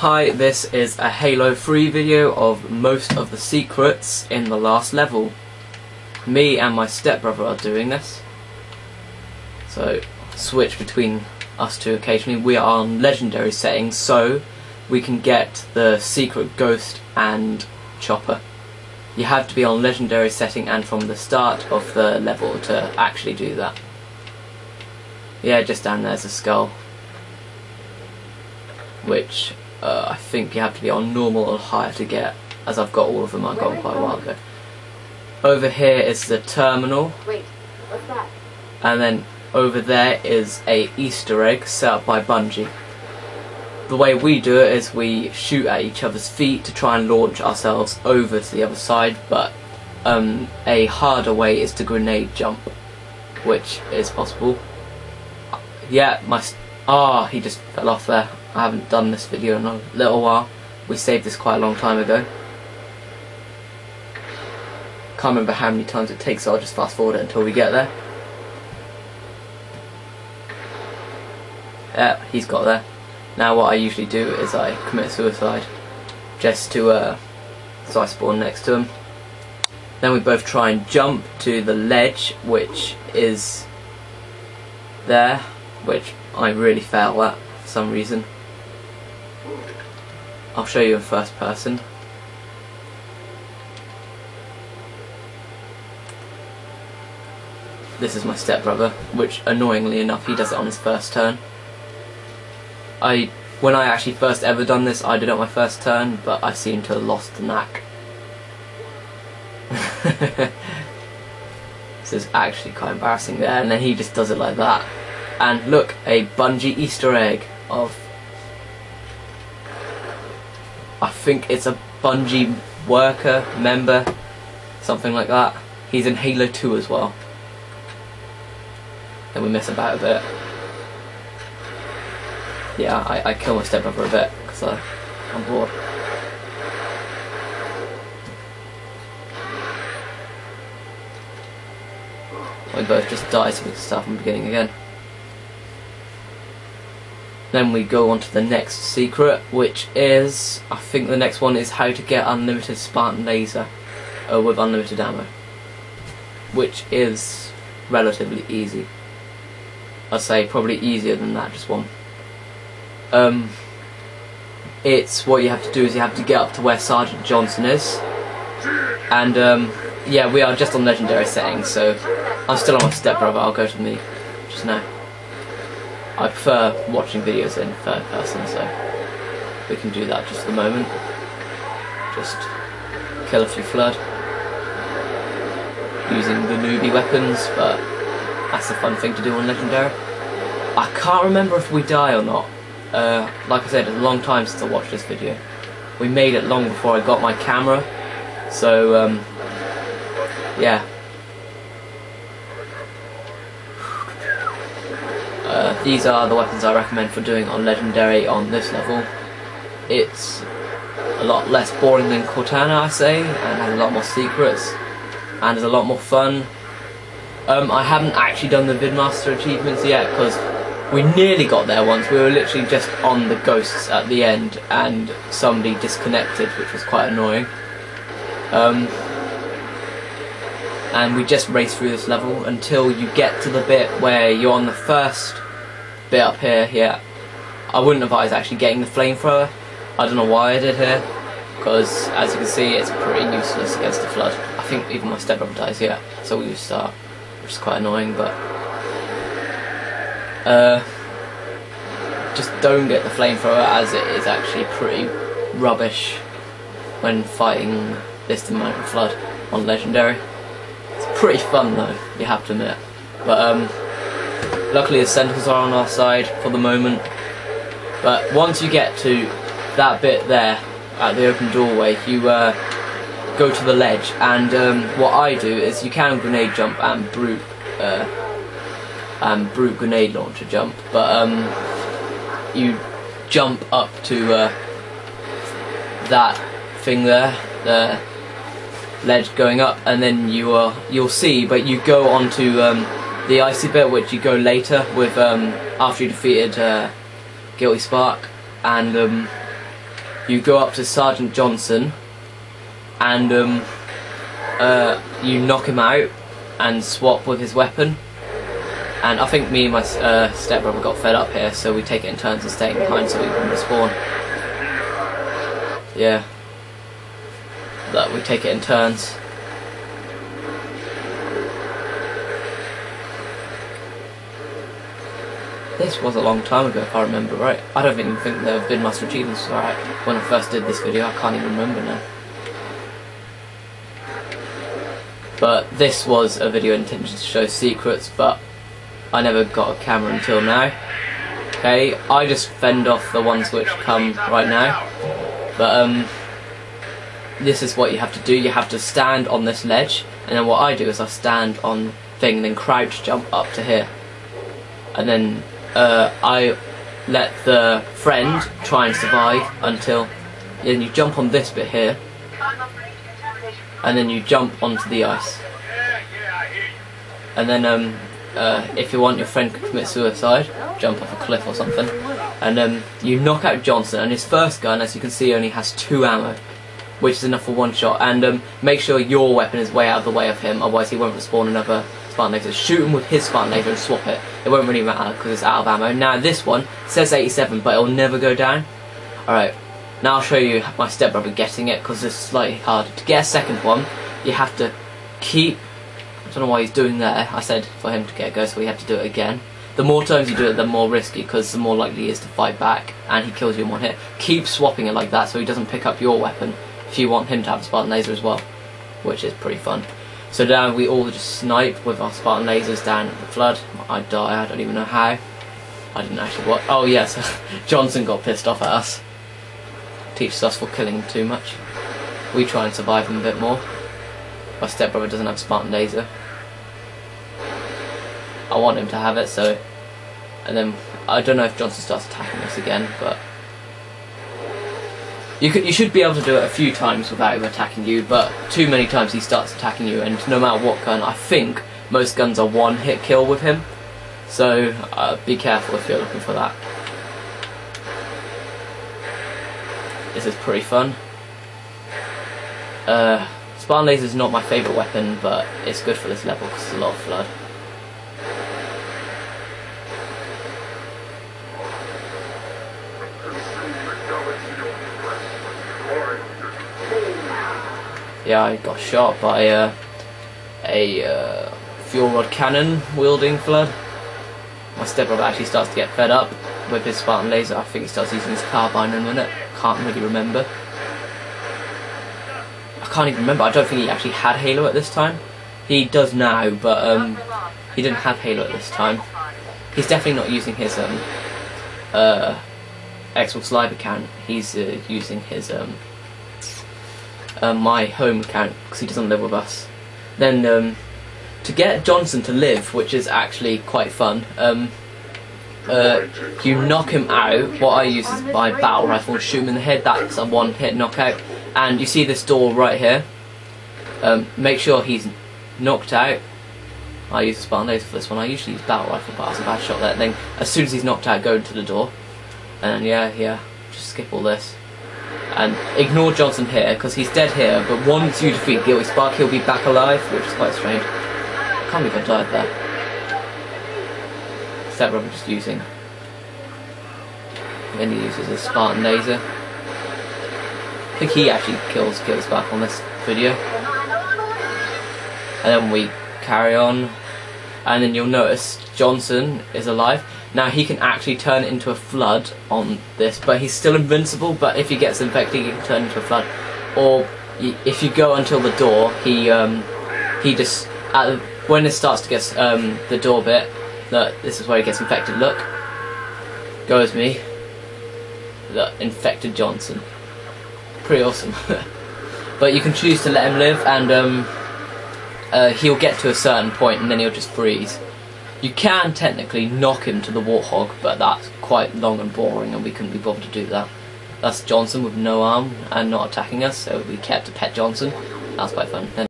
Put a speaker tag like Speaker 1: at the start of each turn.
Speaker 1: Hi, this is a Halo 3 video of most of the secrets in the last level. Me and my stepbrother are doing this. So, switch between us two occasionally. We are on legendary settings, so we can get the secret ghost and chopper. You have to be on legendary setting and from the start of the level to actually do that. Yeah, just down there's a skull, which I think you have to be on normal or higher to get, as I've got all of them. I got them quite a while ago. Over here is the terminal.
Speaker 2: Wait, what's that?
Speaker 1: And then over there is a Easter egg set up by Bungie. The way we do it is we shoot at each other's feet to try and launch ourselves over to the other side, but a harder way is to grenade jump, which is possible. Yeah, he just fell off there. I haven't done this video in a little while. We saved this quite a long time ago. Can't remember how many times it takes, so I'll just fast forward it until we get there. Yeah, he's got there. Now what I usually do is I commit suicide, just to so I spawn next to him. Then we both try and jump to the ledge, which is there, which I really fail at for some reason. I'll show you in first person. This is my stepbrother, which annoyingly enough he does it on his first turn. When I actually first ever done this, I did it on my first turn, but I seem to have lost the knack. This is actually quite embarrassing there, and then he just does it like that. And look, a Bungie Easter egg of, I think it's a Bungie worker, member, something like that. He's in Halo 2 as well. Then we mess about a bit. Yeah, I kill my stepbrother a bit because I'm bored. We both just die, so we can start from the beginning again. Then we go on to the next secret, which is, I think the next one is how to get unlimited Spartan laser with unlimited ammo, which is relatively easy. I'd say probably easier than that, just one. It's what you have to do is you have to get up to where Sergeant Johnson is, and yeah, we are just on legendary settings, so I'm still on my stepbrother. I'll go to me just now. I prefer watching videos in third person, so we can do that just for the moment. Just kill a few flood using the newbie weapons, but that's a fun thing to do on legendary. I can't remember if we die or not. Like I said, it's a long time since I watched this video. We made it long before I got my camera, so yeah. These are the weapons I recommend for doing on legendary on this level. It's a lot less boring than Cortana, I say, and has a lot more secrets, and is a lot more fun. I haven't actually done the Vidmaster achievements yet, because we nearly got there once. We were literally just on the ghosts at the end and somebody disconnected, which was quite annoying. And we just raced through this level until you get to the bit where you're on the first bit up here. Yeah, I wouldn't advise actually getting the flamethrower. I don't know why I did here, because as you can see it's pretty useless against the flood. I think even my stepbrother dies here, so we start, which is quite annoying, but just don't get the flamethrower, as it is actually pretty rubbish when fighting this amount of flood on legendary. It's pretty fun though, you have to admit, but luckily the sentinels are on our side for the moment. But once you get to that bit there at the open doorway, you go to the ledge, and what I do is you can grenade jump and brute grenade launcher jump, but you jump up to that thing there, the ledge going up, and then you'll see, but you go onto the icy bit, which you go later with after you defeated Guilty Spark, and you go up to Sergeant Johnson and you knock him out and swap with his weapon. And I think me and my stepbrother got fed up here, so we take it in turns and staying behind so we can respawn. Yeah. Look, we take it in turns. This was a long time ago if I remember right. I don't even think there have been much achievements right when I first did this video. I can't even remember now. But this was a video intended to show secrets, but I never got a camera until now. Okay, I just fend off the ones which come right now. But this is what you have to do. You have to stand on this ledge, and then what I do is I stand on thing and then crouch jump up to here. And then I let the friend try and survive until then you jump on this bit here, and then you jump onto the ice. And then if you want your friend to commit suicide, jump off a cliff or something, and you knock out Johnson, and his first gun, as you can see, only has 2 ammo, which is enough for 1 shot. And make sure your weapon is way out of the way of him, otherwise he won't respawn another Spartan laser. Shoot him with his Spartan laser and swap it. It won't really matter because it's out of ammo. Now this one says 87, but it'll never go down. Alright, now I'll show you my stepbrother getting it, because it's slightly harder. To get a second one, you have to keep... I don't know why he's doing there. I said for him to get a go, so we have to do it again. The more times you do it, the more risky, because the more likely he is to fight back, and he kills you in 1 hit. Keep swapping it like that so he doesn't pick up your weapon if you want him to have a Spartan laser as well, which is pretty fun. So now we all just snipe with our Spartan lasers down at the flood. I die, I don't even know how. I didn't actually what. Oh yes, Johnson got pissed off at us. Teaches us for killing too much. We try and survive him a bit more. My stepbrother doesn't have a Spartan laser. I want him to have it, so... And then, I don't know if Johnson starts attacking us again, but... You should be able to do it a few times without him attacking you, but too many times he starts attacking you, and no matter what gun, I think most guns are 1-hit kill with him. So, be careful if you're looking for that. This is pretty fun. Spartan laser is not my favourite weapon, but it's good for this level because it's a lot of flood. Yeah, I got shot by a fuel rod cannon wielding flood. My stepbrother actually starts to get fed up with his Spartan laser. I think he starts using his carbine in a minute. Can't really remember. I can't even remember. I don't think he actually had Halo at this time. He does now, but he didn't have Halo at this time. He's definitely not using his Xbox Live account. He's using his my home account because he doesn't live with us. Then to get Johnson to live, which is actually quite fun, you knock him out. What I use is my battle rifle and shoot him in the head. That's a 1-hit knockout. And you see this door right here. Make sure he's knocked out. I use a Spartan laser for this one. I usually use battle rifle, but I was a bad shot there. Then as soon as he's knocked out, go into the door. And yeah, just skip all this. And ignore Johnson here, because he's dead here, but once you defeat Guilty Spark, he'll be back alive, which is quite strange. I can't believe I died there. Stepbrother just using. Then he uses his Spartan laser. I think he actually kills Guilty Spark on this video. And then we carry on. And then you'll notice Johnson is alive. Now he can actually turn it into a flood on this, but he's still invincible. But if he gets infected, he can turn into a flood. Or if you go until the door, he just when it starts to get the door bit, look, this is where he gets infected. Look, goes me. Look, infected Johnson. Pretty awesome. But you can choose to let him live, and he'll get to a certain point, and then he'll just freeze. You can technically knock him to the Warthog, but that's quite long and boring, and we couldn't be bothered to do that. That's Johnson with no arm and not attacking us, so we kept a pet Johnson. That was quite fun.